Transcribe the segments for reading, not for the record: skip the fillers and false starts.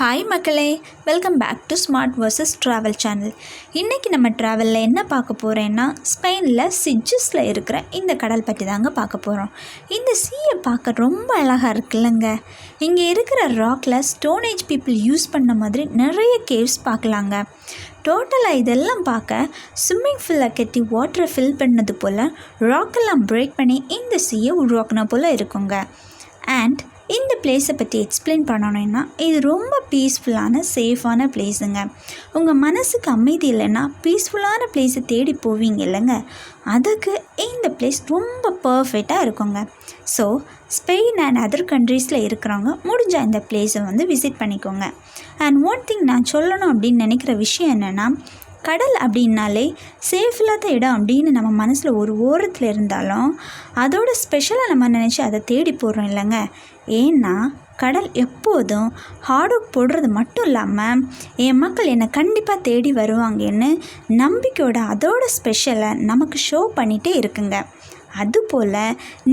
Hi மக்களே, welcome back to smart versus travel channel. இன்றைக்கி நம்ம ட்ராவலில் என்ன பார்க்க போகிறேன்னா, ஸ்பெயினில் சிட்ஜஸில் இருக்கிற இந்த கடல் பற்றி தாங்க பார்க்க போகிறோம். இந்த சீயை பார்க்க ரொம்ப அழகாக இருக்குல்லங்க. இங்கே இருக்கிற ராக்கில் ஸ்டோன் ஏஜ் பீப்புள் யூஸ் பண்ண மாதிரி நிறைய கேவ்ஸ் பார்க்கலாங்க. டோட்டலாக இதெல்லாம் பார்க்க ஸ்விம்மிங் ஃபூலில் கட்டி வாட்டரை ஃபில் பண்ணது போல் ராக்கெல்லாம் பிரேக் பண்ணி இந்த சீயை உருவாக்குன போல் இருக்குங்க. அண்ட் இந்த பிளேஸை பற்றி எக்ஸ்பிளைன் பண்ணணுன்னா, இது ரொம்ப பீஸ்ஃபுல்லான சேஃபான பிளேஸுங்க. உங்கள் மனசுக்கு அமைதி இல்லைன்னா பீஸ்ஃபுல்லான பிளேஸை தேடி போவீங்க இல்லைங்க, அதுக்கு இந்த பிளேஸ் ரொம்ப பர்ஃபெக்டாக இருக்குங்க. ஸோ ஸ்பெயின் அண்ட் அதர் கண்ட்ரீஸில் இருக்கிறவங்க முடிஞ்சால் இந்த பிளேஸை விசிட் பண்ணிக்கோங்க. அண்ட் ஒன் திங் நான் சொல்லணும் அப்படின்னு நினைக்கிற விஷயம் என்னென்னா, கடல் அப்படின்னாலே சேஃப் இல்லாத இடம் அப்படின்னு நம்ம மனசில் ஒரு ஓரத்தில் இருந்தாலும் அதோட ஸ்பெஷலாக நம்ம நினச்சி அதை தேடி போடுறோம் இல்லைங்க. ஏன்னா கடல் எப்போதும் ஹார்ட் ஒர்க் போடுறது மட்டும் இல்லாமல் என் மக்கள் என்னை கண்டிப்பாக தேடி வருவாங்கன்னு நம்பிக்கையோட அதோட ஸ்பெஷலை நமக்கு ஷோ பண்ணிகிட்டே இருக்குங்க. அதுபோல்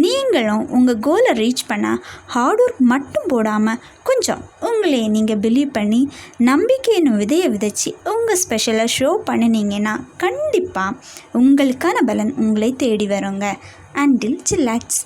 நீங்களும் உங்கள் கோலை ரீச் பண்ண ஹார்ட் ஒர்க் மட்டும் போடாமல் கொஞ்சம் உங்களே நீங்கள் பிலீவ் பண்ணி நம்பிக்கையின் விதையை விதைச்சி உங்கள் ஸ்பெஷலை ஷோ பண்ணினீங்கன்னா கண்டிப்பாக உங்களுக்கான பலன் உங்களை தேடி வருங்க. Until chillax.